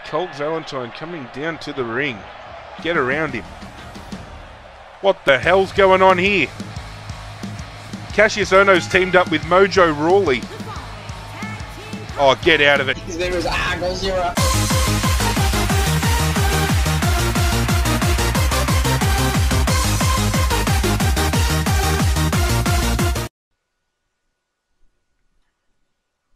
Colt Valentine coming down to the ring. Get around him. What the hell's going on here? Cassius Ohno's teamed up with Mojo Rawley. Oh, get out of it. His name is Godzilla.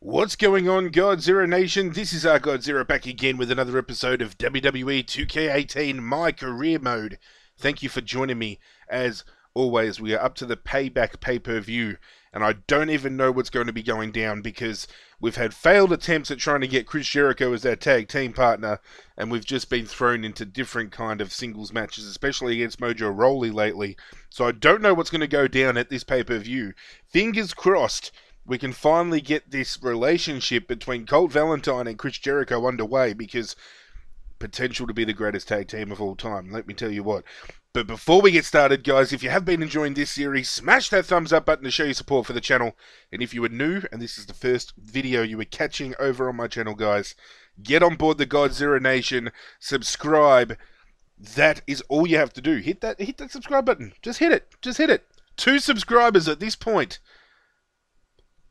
What's going on, Godzilla Nation? This is our Godzilla back again with another episode of WWE 2K18 My Career Mode. Thank you for joining me. As always, we are up to the Payback pay-per-view, and I don't even know what's going to be going down because we've had failed attempts at trying to get Chris Jericho as our tag team partner, and we've just been thrown into different kind of singles matches, especially against Mojo Rawley lately. So I don't know what's going to go down at this pay-per-view. Fingers crossed we can finally get this relationship between Colt Valentine and Chris Jericho underway, because potential to be the greatest tag team of all time, let me tell you what. But before we get started, guys, if you have been enjoying this series, smash that thumbs up button to show your support for the channel. And if you are new, and this is the first video you are catching over on my channel, guys, get on board the Godzilla Nation, subscribe. That is all you have to do. Hit that subscribe button. Just hit it. 2 subscribers at this point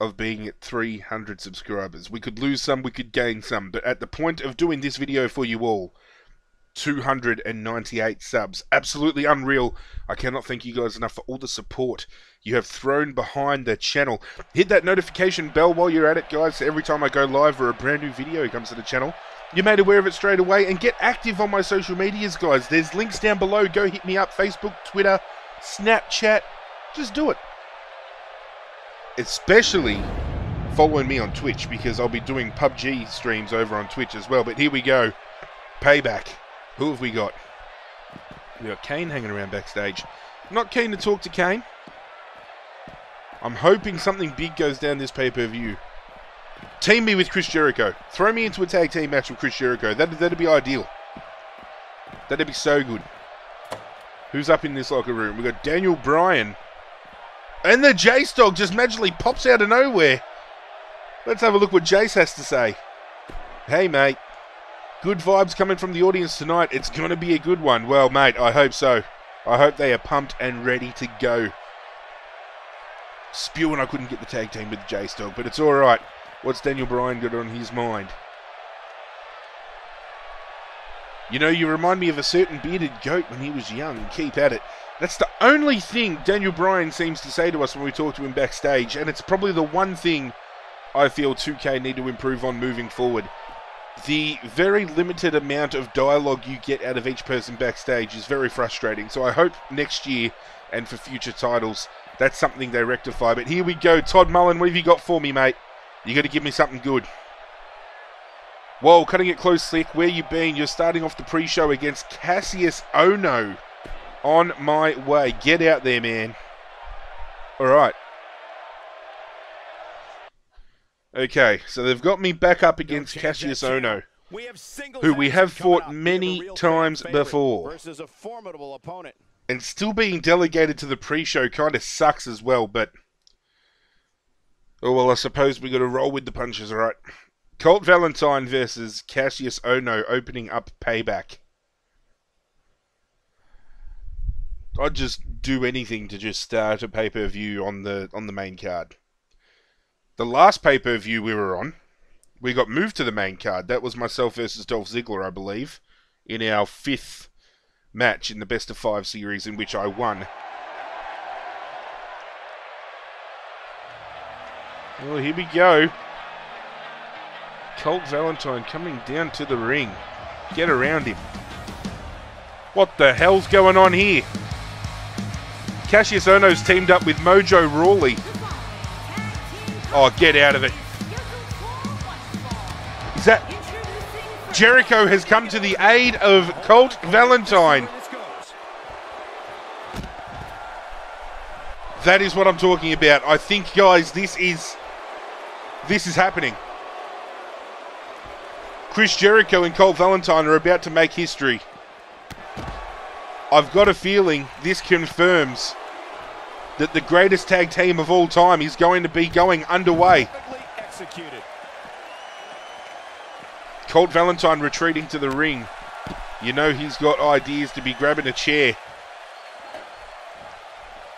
of being at 300 subscribers. We could lose some, we could gain some, but at the point of doing this video for you all, 298 subs. Absolutely unreal. I cannot thank you guys enough for all the support you have thrown behind the channel. Hit that notification bell while you're at it, guys, so every time I go live or a brand new video comes to the channel, you're made aware of it straight away. And get active on my social medias, guys. There's links down below. Go hit me up. Facebook, Twitter, Snapchat. Just do it. Especially following me on Twitch, because I'll be doing PUBG streams over on Twitch as well. But here we go. Payback. Who have we got? We got Kane hanging around backstage. Not keen to talk to Kane. I'm hoping something big goes down this pay-per-view. Team me with Chris Jericho. Throw me into a tag team match with Chris Jericho. That'd be ideal. That'd be so good. Who's up in this locker room? We got Daniel Bryan. And the Jace dog just magically pops out of nowhere. Let's have a look what Jace has to say. Hey, mate. Good vibes coming from the audience tonight. It's going to be a good one. Well, mate, I hope so. I hope they are pumped and ready to go. Spewing I couldn't get the tag team with Jace dog, but it's alright. What's Daniel Bryan got on his mind? You know, you remind me of a certain bearded goat when he was young. Keep at it. That's the only thing Daniel Bryan seems to say to us when we talk to him backstage, and it's probably the one thing I feel 2K need to improve on moving forward. The very limited amount of dialogue you get out of each person backstage is very frustrating, so I hope next year and for future titles that's something they rectify. But here we go. Todd Mullen, what have you got for me, mate? You got to give me something good. Whoa, cutting it close, Slick. Where you been? You're starting off the pre-show against Cassius Ohno. On my way. Get out there, man. Alright. Okay, so they've got me back up against Cassius Ohno, who we have fought many times before. Versus a formidable opponent. And still being delegated to the pre-show kind of sucks as well, but oh well, I suppose we got to roll with the punches, alright. Colt Valentine versus Cassius Ohno opening up Payback. I'd just do anything to just start a pay-per-view on the main card. The last pay-per-view we were on, we got moved to the main card. That was myself versus Dolph Ziggler, I believe, in our 5th match in the best of 5 series, in which I won. Well, here we go. Colt Valentine coming down to the ring. Get around him. What the hell's going on here? Cassius Ohno's teamed up with Mojo Rawley. Oh, get out of it. Is that... Jericho has come to the aid of Colt Valentine. That is what I'm talking about. I think, guys, this is happening. Chris Jericho and Colt Valentine are about to make history. I've got a feeling this confirms that the greatest tag team of all time is going to be going underway. Colt Valentine retreating to the ring. You know he's got ideas to be grabbing a chair.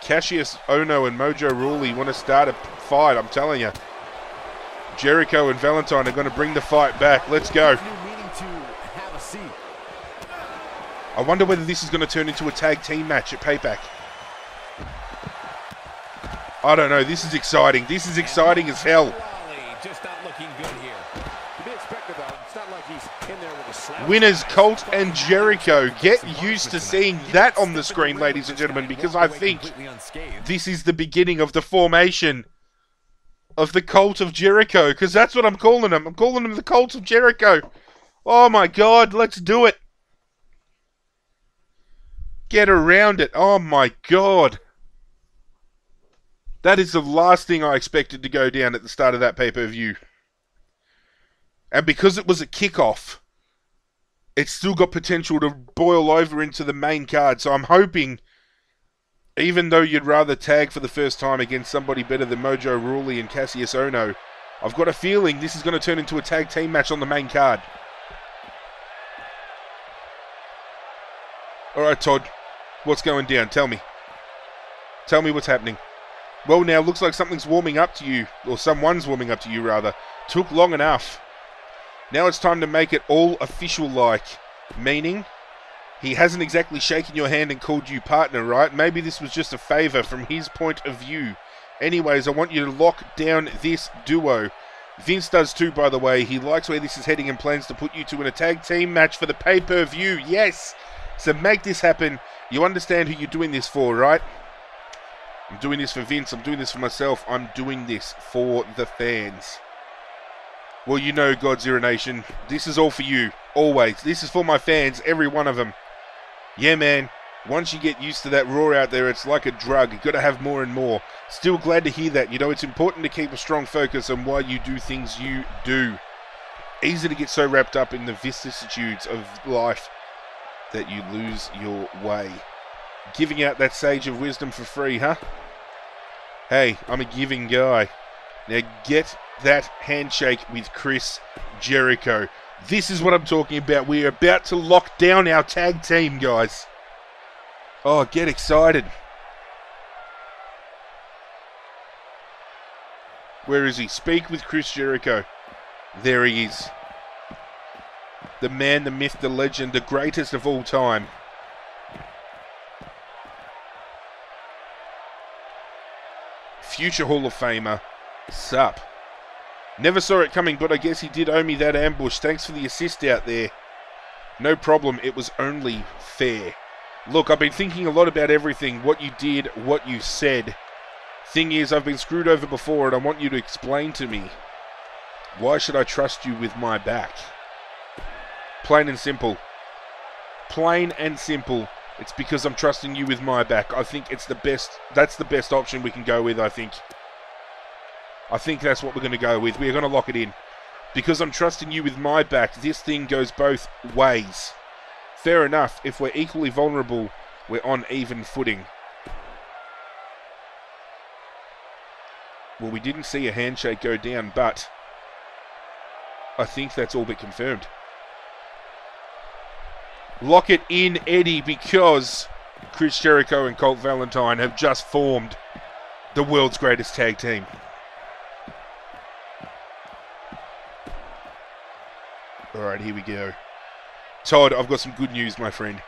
Cassius Ohno and Mojo Rawley want to start a fight, I'm telling you. Jericho and Valentine are going to bring the fight back. Let's go. I wonder whether this is going to turn into a tag team match at Payback. I don't know. This is exciting. This is exciting as hell. Just not looking good here. To be expected, though. It's not like he's in there with a slap. Winners Colt and Jericho. Get used to seeing that on the screen, ladies and gentlemen, because I think this is the beginning of the formation of the Cult of Jericho, because that's what I'm calling them. I'm calling them the Cult of Jericho. Oh my God, let's do it. Get around it. Oh my God. That is the last thing I expected to go down at the start of that pay-per-view. And because it was a kickoff, it's still got potential to boil over into the main card. So I'm hoping, even though you'd rather tag for the first time against somebody better than Mojo Rawley and Cassius Ohno, I've got a feeling this is going to turn into a tag team match on the main card. Alright, Todd. What's going down? Tell me. Tell me what's happening. Well, now, looks like something's warming up to you. Or someone's warming up to you, rather. Took long enough. Now it's time to make it all official-like. Meaning, he hasn't exactly shaken your hand and called you partner, right? Maybe this was just a favour from his point of view. Anyways, I want you to lock down this duo. Vince does too, by the way. He likes where this is heading and plans to put you two in a tag team match for the pay-per-view. Yes! So make this happen. You understand who you're doing this for, right? I'm doing this for Vince. I'm doing this for myself. I'm doing this for the fans. Well, you know, Godzilla Nation, this is all for you. Always. This is for my fans, every one of them. Yeah, man. Once you get used to that roar out there, it's like a drug. You've got to have more and more. Still glad to hear that. You know, it's important to keep a strong focus on why you do things you do. Easy to get so wrapped up in the vicissitudes of life that you lose your way. Giving out that sage of wisdom for free, huh? Hey, I'm a giving guy. Now get that handshake with Chris Jericho. This is what I'm talking about. We're about to lock down our tag team, guys. Oh, get excited. Where is he? Speak with Chris Jericho. There he is. The man, the myth, the legend, the greatest of all time. Future Hall of Famer. Sup. Never saw it coming, but I guess he did owe me that ambush. Thanks for the assist out there. No problem, it was only fair. Look, I've been thinking a lot about everything. What you did, what you said. Thing is, I've been screwed over before and I want you to explain to me. Why should I trust you with my back? Plain and simple. Plain and simple. It's because I'm trusting you with my back. I think it's the best. That's the best option we can go with, I think. I think that's what we're going to go with. We're going to lock it in. Because I'm trusting you with my back, this thing goes both ways. Fair enough. If we're equally vulnerable, we're on even footing. Well, we didn't see a handshake go down, but I think that's all but confirmed. Lock it in, Eddie, because Chris Jericho and Colt Valentine have just formed the world's greatest tag team. Alright, here we go. Todd, I've got some good news, my friend.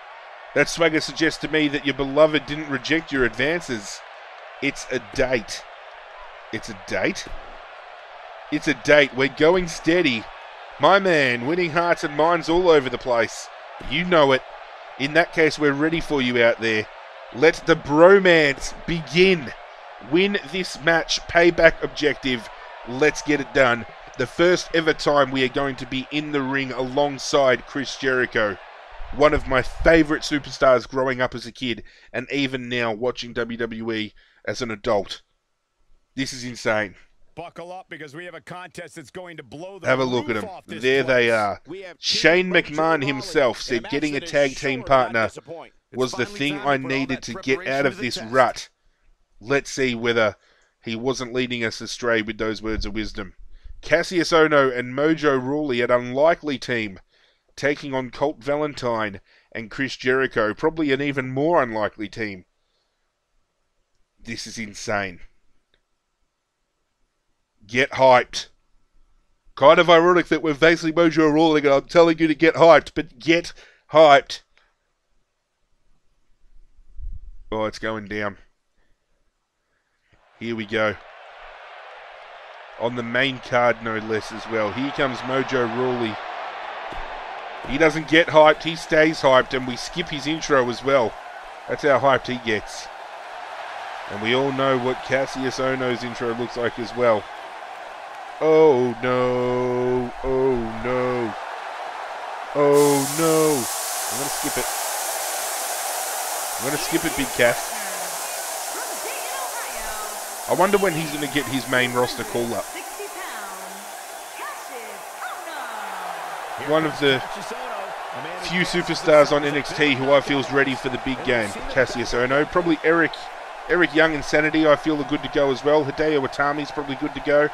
That swagger suggests to me that your beloved didn't reject your advances. It's a date. It's a date? It's a date. We're going steady. My man, winning hearts and minds all over the place. You know it. In that case, we're ready for you out there. Let the bromance begin. Win this match. Payback objective. Let's get it done. The first ever time we are going to be in the ring alongside Chris Jericho. One of my favourite superstars growing up as a kid, and even now watching WWE as an adult. This is insane. Buckle up because we have a contest that's going to blow the Have a look at them. There they are. Shane McMahon himself said getting a tag team partner was the thing I needed to get out of this rut. Let's see whether he wasn't leading us astray with those words of wisdom. Cassius Ohno and Mojo Rawley, an unlikely team, taking on Colt Valentine and Chris Jericho, probably an even more unlikely team. This is insane. Get hyped. Kind of ironic that we're facing Mojo Rawley and I'm telling you to get hyped, but get hyped. Oh, it's going down. Here we go. On the main card, no less, as well. Here comes Mojo Rawley. He doesn't get hyped, he stays hyped, and we skip his intro as well. That's how hyped he gets. And we all know what Cassius Ohno's intro looks like as well. Oh no, oh no, oh no. I'm going to skip it. I'm going to skip it, Big Cass. I wonder when he's going to get his main roster call-up. One of the few superstars on NXT who I feel is ready for the big game. Cassius Ohno. Probably Eric Young Insanity I feel are good to go as well. Hideo Itami's probably good to go.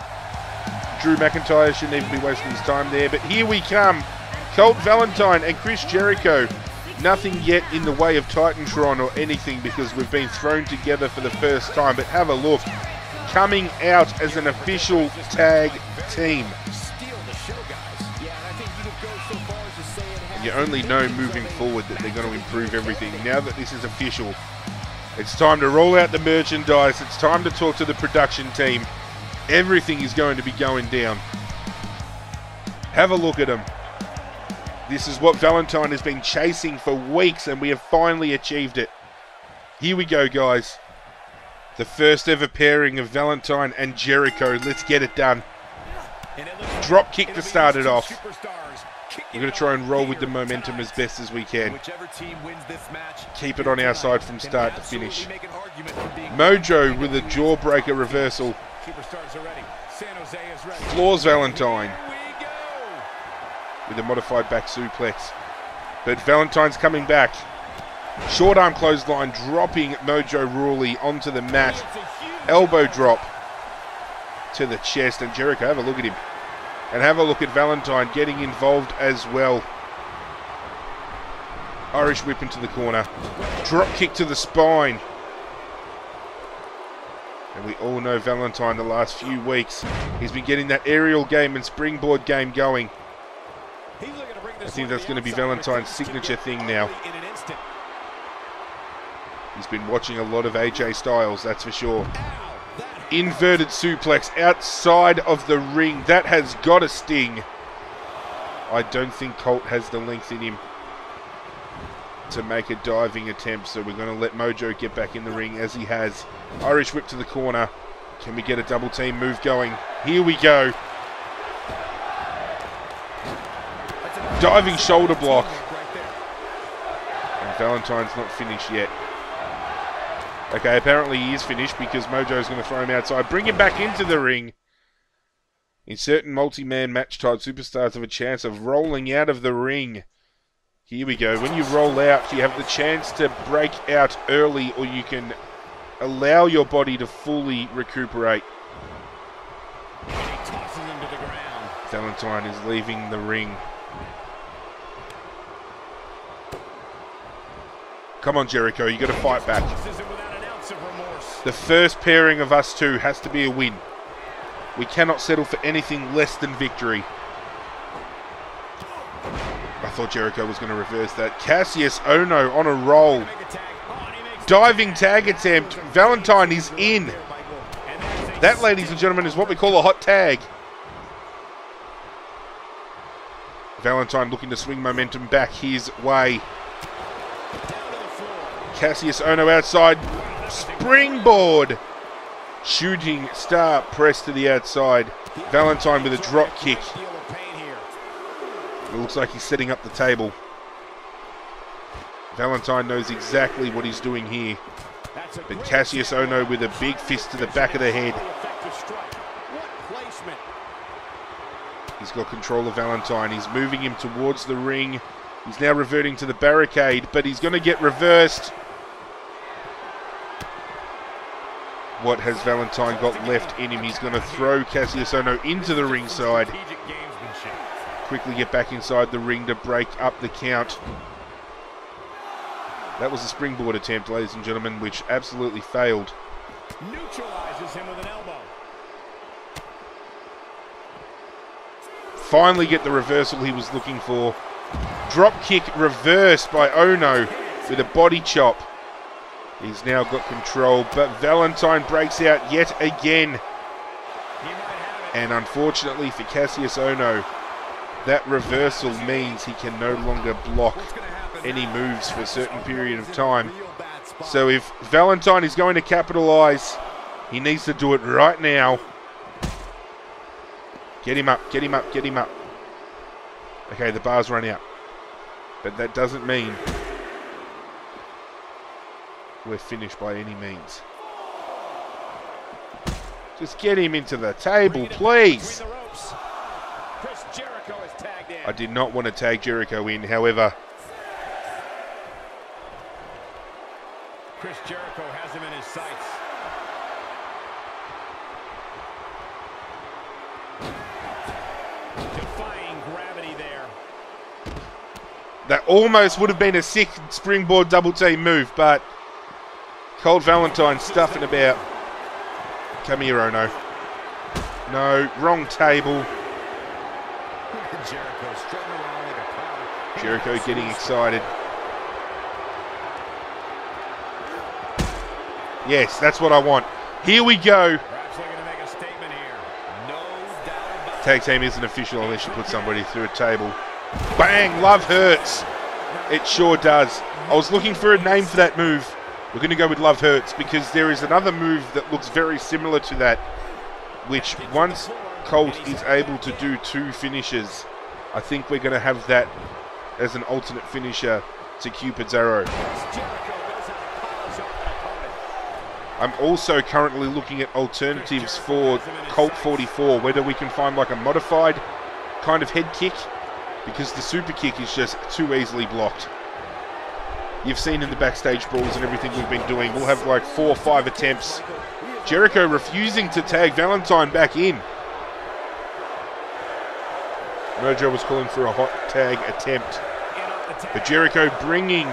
Drew McIntyre shouldn't even be wasting his time there. But here we come. Colt Valentine and Chris Jericho. Nothing yet in the way of Titantron or anything because we've been thrown together for the first time. But have a look. Coming out as an official tag team. And you only know moving forward that they're going to improve everything. Now that this is official, it's time to roll out the merchandise. It's time to talk to the production team. Everything is going to be going down. Have a look at them. This is what Valentine has been chasing for weeks, and we have finally achieved it. Here we go, guys. The first ever pairing of Valentine and Jericho. Let's get it done. Drop kick to start it off. We're going to try and roll with the momentum as best as we can. Keep it on our side from start to finish. Mojo with a jawbreaker reversal. Floors Valentine with a modified back suplex. But Valentine's coming back. Short arm clothesline, dropping Mojo Rawley onto the mat. Elbow drop to the chest. And Jericho, have a look at him. And have a look at Valentine getting involved as well. Irish whip into the corner. Drop kick to the spine. And we all know Valentine the last few weeks. He's been getting that aerial game and springboard game going. I think that's going to be Valentine's signature thing now. He's been watching a lot of AJ Styles, that's for sure. Inverted suplex outside of the ring. That has got a sting. I don't think Colt has the length in him to make a diving attempt, so we're going to let Mojo get back in the ring as he has. Irish whip to the corner. Can we get a double team move going? Here we go. Diving shoulder block. And Valentine's not finished yet. Okay, apparently he is finished because Mojo's going to throw him outside. Bring him back into the ring. In certain multi-man match type, superstars have a chance of rolling out of the ring. Here we go. When you roll out, you have the chance to break out early, or you can allow your body to fully recuperate. Valentine is leaving the ring. Come on, Jericho, you got to fight back. The first pairing of us two has to be a win. We cannot settle for anything less than victory. I thought Jericho was going to reverse that. Cassius Ohno on a roll. Diving tag attempt. Valentine is in. That, ladies and gentlemen, is what we call a hot tag. Valentine looking to swing momentum back his way. Cassius Ohno outside. Springboard. Shooting star press to the outside. Valentine with a drop kick. It looks like he's setting up the table. Valentine knows exactly what he's doing here. But Cassius Ohno with a big fist to the back of the head. He's got control of Valentine. He's moving him towards the ring. He's now reverting to the barricade, but he's going to get reversed. What has Valentine got left in him? He's going to throw Cassius Ohno into the ringside. Quickly get back inside the ring to break up the count. That was a springboard attempt, ladies and gentlemen, which absolutely failed. Neutralizes him with an elbow. Finally get the reversal he was looking for. Drop kick reversed by Ohno with a body chop. He's now got control, but Valentine breaks out yet again. And unfortunately for Cassius Ohno, that reversal means he can no longer block any moves for a certain period of time. So if Valentine is going to capitalize, he needs to do it right now. Get him up, get him up, get him up. Okay, the bar's run out. But that doesn't mean we're finished by any means. Just get him into the table, please. I did not want to tag Jericho in, however. Chris Jericho has him in his sights. Defying gravity there. That almost would have been a sick springboard double team move, but Colt Valentine stuffing about. Come here, Ohno. No, wrong table. Jericho getting excited. Yes, that's what I want. Here we go. Tag team isn't official unless you put somebody through a table. Bang! Love hurts. It sure does. I was looking for a name for that move. We're going to go with Love Hurts because there is another move that looks very similar to that, which once Colt is able to do 2 finishes, I think we're going to have that as an alternate finisher to Cupid's arrow. I'm also currently looking at alternatives for Colt 44, whether we can find like a modified kind of head kick, because the super kick is just too easily blocked. You've seen in the backstage brawls and everything we've been doing, we'll have like 4 or 5 attempts. Jericho refusing to tag Valentine back in. Mojo was calling for a hot tag attempt, but Jericho bringing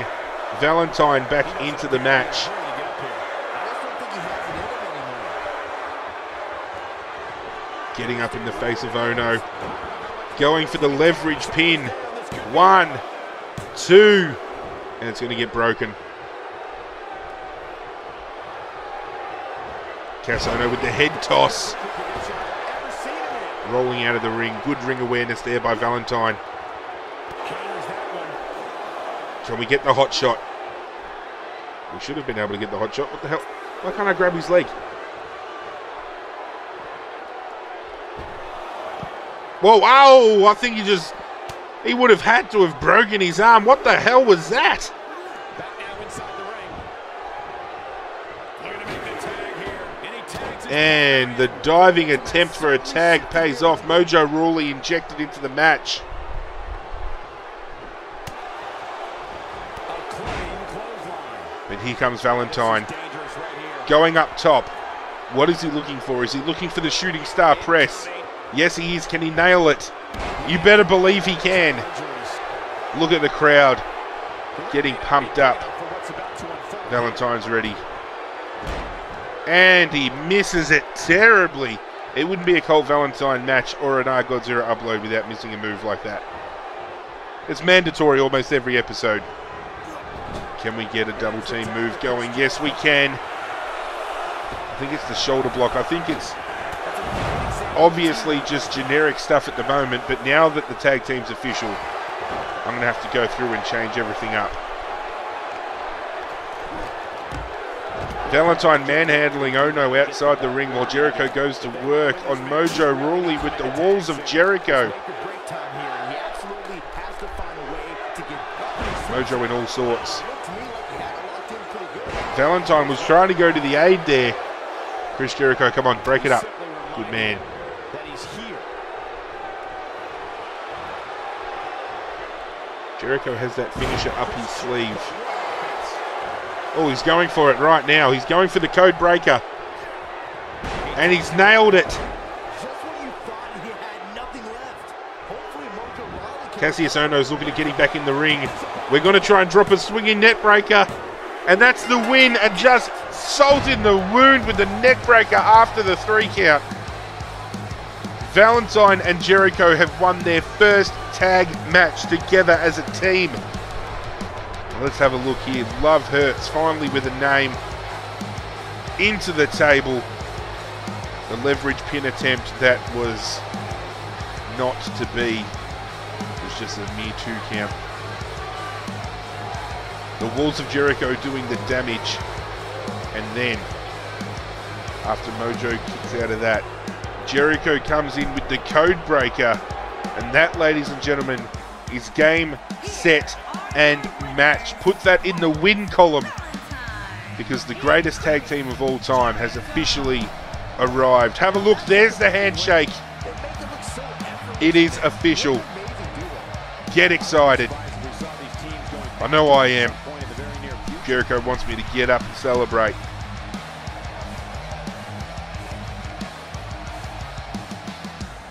Valentine back into the match. Getting up in the face of Ohno. Going for the leverage pin. 1, 2. And it's going to get broken. Cass Ohno with the head toss. Rolling out of the ring. Good ring awareness there by Valentine. Can we get the hot shot? We should have been able to get the hot shot. What the hell? Why can't I grab his leg? Whoa, ow! I think he would have had to have broken his arm. What the hell was that? And the diving attempt for a tag pays off. Mojo Rawley injected into the match. But here comes Valentine. Going up top. What is he looking for? Is he looking for the shooting star press? Yes, he is. Can he nail it? You better believe he can. Look at the crowd getting pumped up. Valentine's ready. And he misses it terribly. It wouldn't be a Colt Valentine match or an Godzilla upload without missing a move like that. It's mandatory almost every episode. Can we get a double team move going? Yes, we can. I think it's the shoulder block. I think it's obviously just generic stuff at the moment, but now that the tag team's official, I'm going to have to go through and change everything up. Valentine manhandling Ohno outside the ring while Jericho goes to work on Mojo Rawley with the walls of Jericho. Mojo in all sorts. Valentine was trying to go to the aid there. Chris Jericho, come on, break it up. Good man. Jericho has that finisher up his sleeve. Oh, he's going for it right now. He's going for the code breaker. And he's nailed it. Cassius Ohno's looking at getting back in the ring. We're going to try and drop a swinging net breaker. And that's the win, and just salt in the wound with the neck breaker after the 3 count. Valentine and Jericho have won their first tag match together as a team. Let's have a look here. Love Hurts finally with a name into the table. The leverage pin attempt that was not to be. It was just a mere 2 count. The Walls of Jericho doing the damage. And then, after Mojo kicks out of that, Jericho comes in with the code breaker. And that, ladies and gentlemen, is game, set, and match. Put that in the win column. Because the greatest tag team of all time has officially arrived. Have a look. There's the handshake. It is official. Get excited. I know I am. Jericho wants me to get up and celebrate.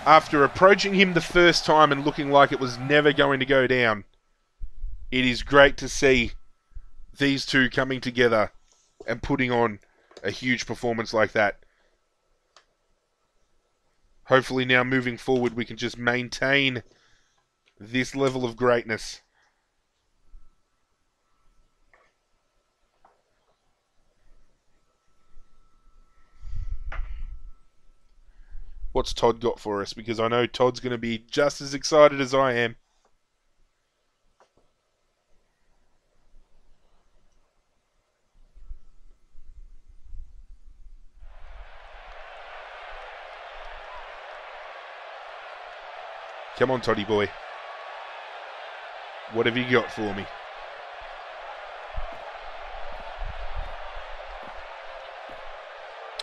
After approaching him the first time and looking like it was never going to go down, it is great to see these two coming together and putting on a huge performance like that. Hopefully now moving forward we can just maintain this level of greatness. What's Todd got for us? Because I know Todd's going to be just as excited as I am. Come on, Toddy boy. What have you got for me?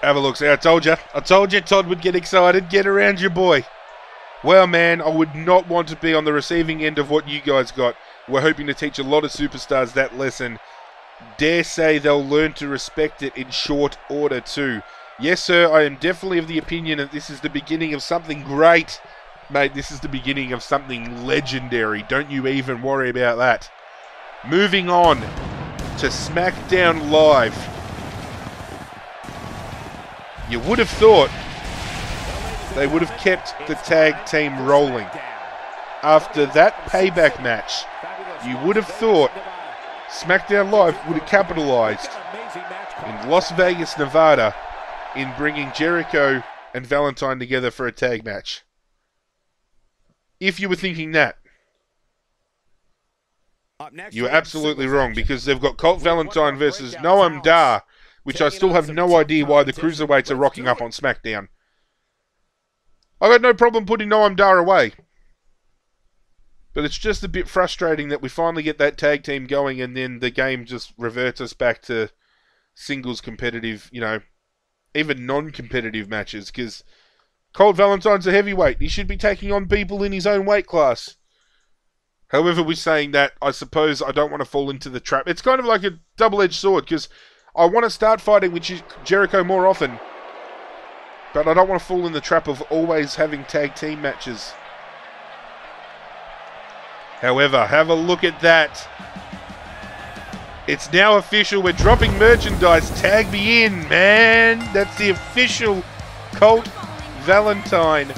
Have a look. See, I told you Todd would get excited. Get around your boy. Well, man, I would not want to be on the receiving end of what you guys got. We're hoping to teach a lot of superstars that lesson. Dare say they'll learn to respect it in short order too. Yes, sir, I am definitely of the opinion that this is the beginning of something great. Mate, this is the beginning of something legendary. Don't you even worry about that. Moving on to SmackDown Live. You would have thought they would have kept the tag team rolling. After that payback match, you would have thought SmackDown Live would have capitalized in Las Vegas, Nevada, in bringing Jericho and Valentine together for a tag match. If you were thinking that, you are absolutely wrong, because they've got Colt Valentine versus Noam Dar, which I still have no idea why the Cruiserweights are rocking up on SmackDown. I got no problem putting Noam Dar away. But it's just a bit frustrating that we finally get that tag team going and then the game just reverts us back to singles competitive, you know, even non-competitive matches, because Colt Valentine's a heavyweight. He should be taking on people in his own weight class. However, we're saying that, I suppose I don't want to fall into the trap. It's kind of like a double-edged sword, because I want to start fighting with Jericho more often, but I don't want to fall in the trap of always having tag team matches. However, have a look at that. It's now official. We're dropping merchandise. Tag me in, man. That's the official Colt Valentine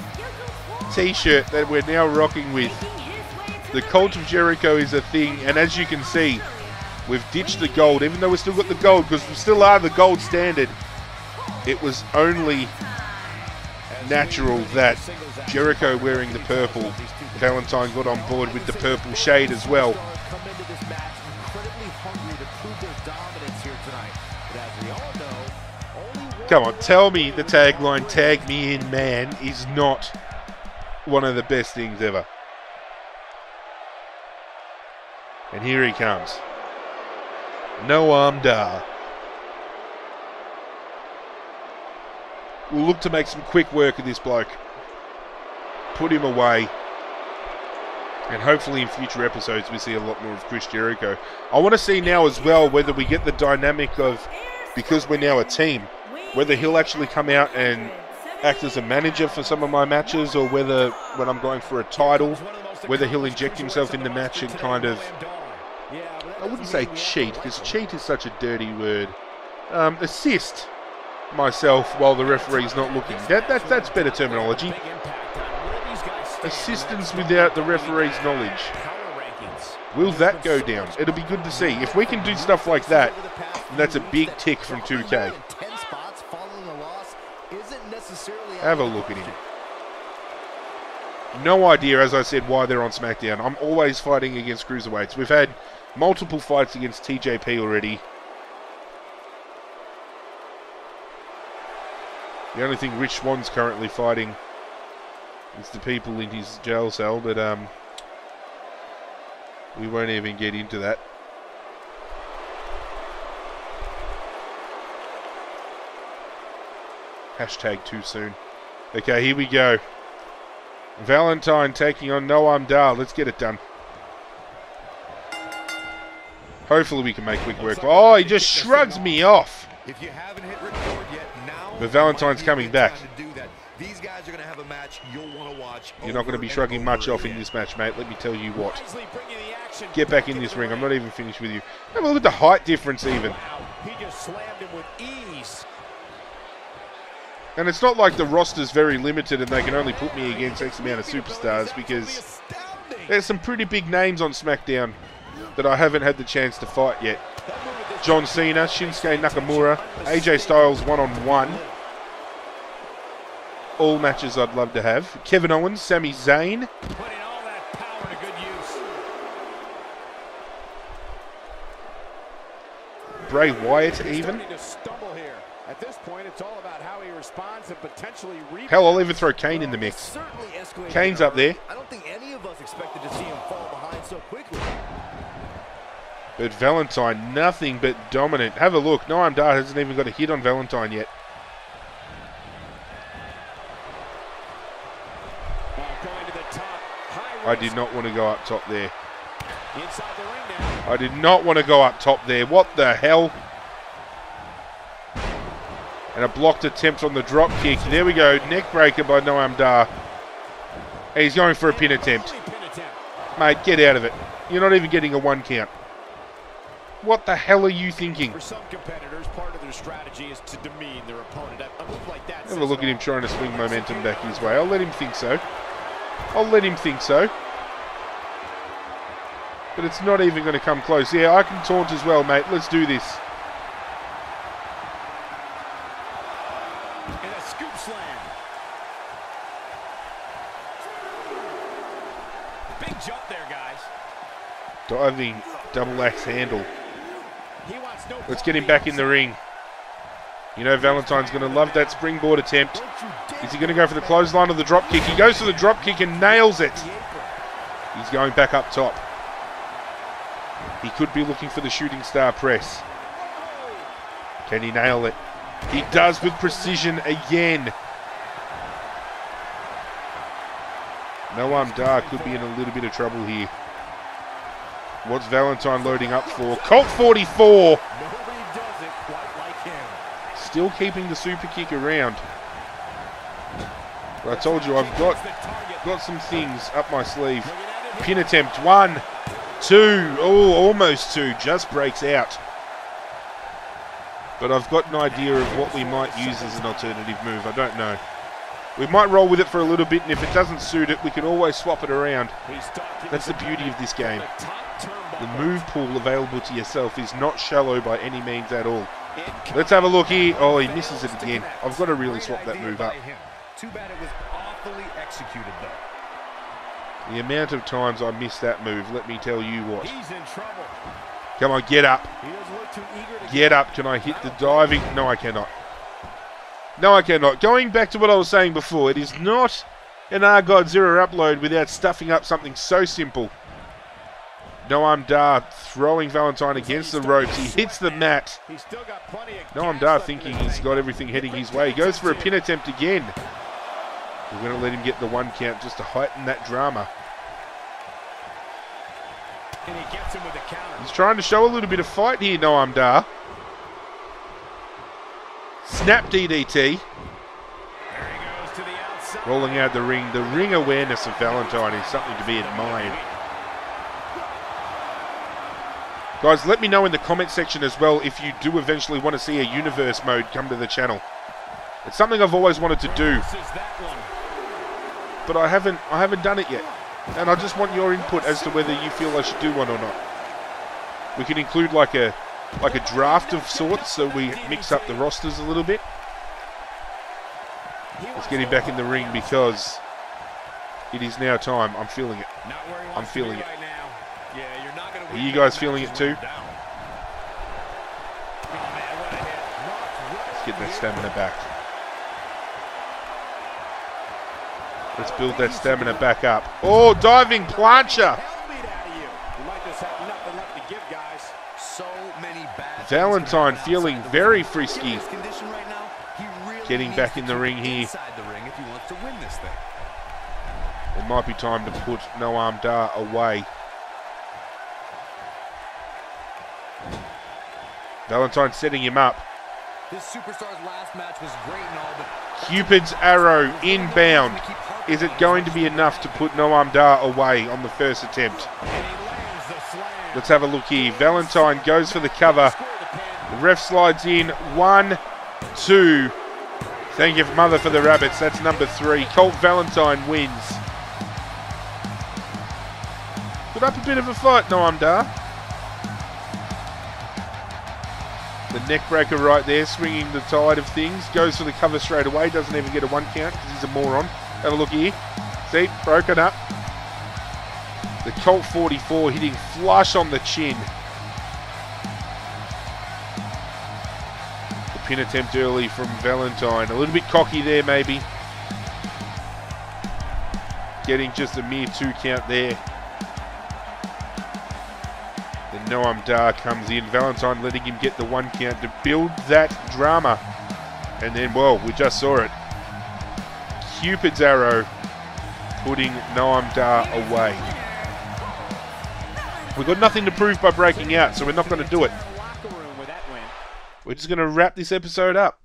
t-shirt that we're now rocking with. The Cult of Jericho is a thing, and as you can see, we've ditched the gold, even though we've still got the gold, because we still are the gold standard. It was only natural that Jericho wearing the purple, Valentine got on board with the purple shade as well. Come on, tell me the tagline, tag me in, man, is not one of the best things ever. And here he comes. Noam Dar. We'll look to make some quick work of this bloke. Put him away. And hopefully in future episodes we see a lot more of Chris Jericho. I want to see now as well whether we get the dynamic of, because we're now a team, Whether he'll actually come out and act as a manager for some of my matches, or whether when I'm going for a title, whether he'll inject himself in the match and kind of, I wouldn't say cheat, because cheat is such a dirty word, assist myself while the referee's not looking. That's better terminology. Assistance without the referee's knowledge. Will that go down? It'll be good to see. If we can do stuff like that, that's a big tick from 2K. Have a look at him. No idea, as I said, why they're on SmackDown. I'm always fighting against cruiserweights. We've had multiple fights against TJP already. The only thing Rich Swann's currently fighting is the people in his jail cell, but we won't even get into that. Hashtag too soon. Okay, here we go. Valentine taking on Noam Dar. Let's get it done. Hopefully we can make quick work. Oh, he just shrugs me off. If you haven't hit record yet, now but Valentine's coming back. These guys are going to have a match you'll want to watch. You're not going to be shrugging much off in this match, mate. Let me tell you what. Get back in this ring. I'm not even finished with you. Have a look at the height difference even. He just slammed him with ease. And it's not like the roster's very limited and they can only put me against X amount of superstars, because there's some pretty big names on SmackDown that I haven't had the chance to fight yet. John Cena, Shinsuke Nakamura, AJ Styles one-on-one. All matches I'd love to have. Kevin Owens, Sami Zayn. Putting all that power to good use. Bray Wyatt even. At this point, it's all about how he responds and potentially rebounds. Hell, I'll even throw Kane in the mix. Kane's up there. I don't think any of us expected to see him fall behind so quickly. But Valentine, nothing but dominant. Have a look. Noam Dar hasn't even got a hit on Valentine yet. Going to the top. I did not want to go up top there. Inside the ring now. I did not want to go up top there. What the hell? And a blocked attempt on the drop kick. There we go. Neck breaker by Noam Dar. He's going for a pin attempt. Mate, get out of it. You're not even getting a 1 count. What the hell are you thinking? For some competitors, part of their strategy is to demean their opponent. A move like that. Have a look at him trying to swing momentum back his way. I'll let him think so. I'll let him think so. But it's not even going to come close. Yeah, I can taunt as well, mate. Let's do this. And a scoop slam. Big jump there, guys. Diving double axe handle. He wants no. Let's get him back in the ring. You know Valentine's going to love that springboard attempt. Is he going to go for the clothesline or the drop kick? He goes for the drop kick and nails it. He's going back up top. He could be looking for the shooting star press. Can he nail it? He does with precision again. Noam Dar could be in a little bit of trouble here. What's Valentine loading up for? Colt 44! Nobody does it quite like him. Still keeping the super kick around. But I told you, I've got some things up my sleeve. Pin attempt, 1, 2, oh, almost 2, just breaks out. But I've got an idea of what we might use as an alternative move, I don't know. We might roll with it for a little bit, and if it doesn't suit it, we can always swap it around. That's the beauty of this game. The move pool available to yourself is not shallow by any means at all. Let's have a look here. Oh, he misses it again. I've got to really swap that move up. Too bad it was awfully executed, though. The amount of times I missed that move, let me tell you what. He's in trouble. Come on, get up. He doesn't look too eager to Get up. Can I hit the diving? No, I cannot. No, I cannot. Going back to what I was saying before, it is not an Godzilla upload without stuffing up something so simple. Noam Dar throwing Valentine against the ropes. He hits the mat. Noam Dar thinking he's got everything heading his way. He goes for a pin attempt again. We're going to let him get the 1 count just to heighten that drama. And he gets him with a counter. He's trying to show a little bit of fight here, Noam Dar. snap DDT. Rolling out the ring. The ring awareness of Valentine is something to be admired. Guys, let me know in the comment section as well if you do eventually want to see a universe mode come to the channel. It's something I've always wanted to do, but I haven't done it yet. And I just want your input as to whether you feel I should do one or not. We can include like a draft of sorts, so we mix up the rosters a little bit. Let's get him back in the ring because it is now time. I'm feeling it. I'm feeling it. Are you guys feeling it too? Let's get that stamina back. Let's build that stamina back up. Oh, diving plancha! Valentine feeling very frisky. Getting back in the ring here. It might be time to put Noam Dar away. Valentine setting him up. This superstar's last match was great and all, but Cupid's arrow inbound. Is it going to be enough to put Noam Dar away on the first attempt? Let's have a look here. Valentine goes for the cover. The ref slides in. 1, 2. Thank you, mother, for the rabbits. That's number 3. Colt Valentine wins. Put up a bit of a fight, Noam Dar. The neck breaker right there, swinging the tide of things. Goes for the cover straight away. Doesn't even get a 1 count because he's a moron. Have a look here. See, broken up. The Colt 44 hitting flush on the chin. The pin attempt early from Valentine. A little bit cocky there, maybe. Getting just a mere 2 count there. Then Noam Dar comes in. Valentine letting him get the 1 count to build that drama. And then, well, we just saw it. Cupid's arrow putting Noam Dar away. We've got nothing to prove by breaking out, so we're not going to do it. We're just going to wrap this episode up.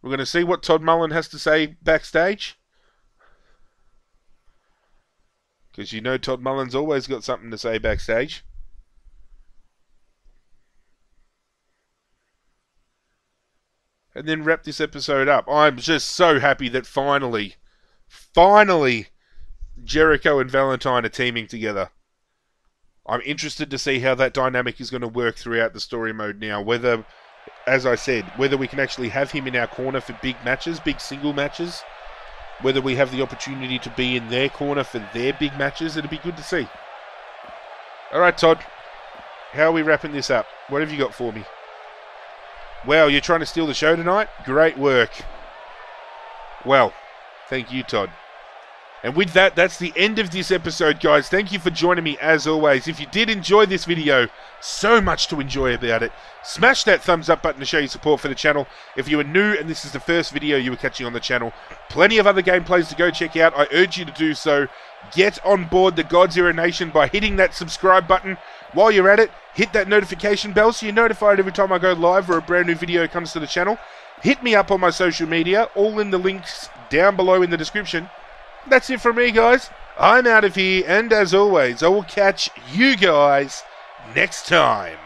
We're going to see what Todd Mullen has to say backstage. Because you know Todd Mullen's always got something to say backstage. And then wrap this episode up. I'm just so happy that finally, Jericho and Valentine are teaming together. I'm interested to see how that dynamic is going to work throughout the story mode now. Whether, as I said, whether we can actually have him in our corner for big matches, big single matches. Whether we have the opportunity to be in their corner for their big matches. It'll be good to see. Alright, Todd. How are we wrapping this up? What have you got for me? Wow, you're trying to steal the show tonight? Great work. Well, thank you, Todd. And with that, that's the end of this episode, guys. Thank you for joining me, as always. If you did enjoy this video, so much to enjoy about it, smash that thumbs up button to show your support for the channel. If you are new and this is the first video you were catching on the channel, plenty of other gameplays to go check out. I urge you to do so. Get on board the Godzilla Nation by hitting that subscribe button. While you're at it, hit that notification bell so you're notified every time I go live or a brand new video comes to the channel. Hit me up on my social media, all in the links down below in the description. That's it from me, guys. I'm out of here, and as always, I will catch you guys next time.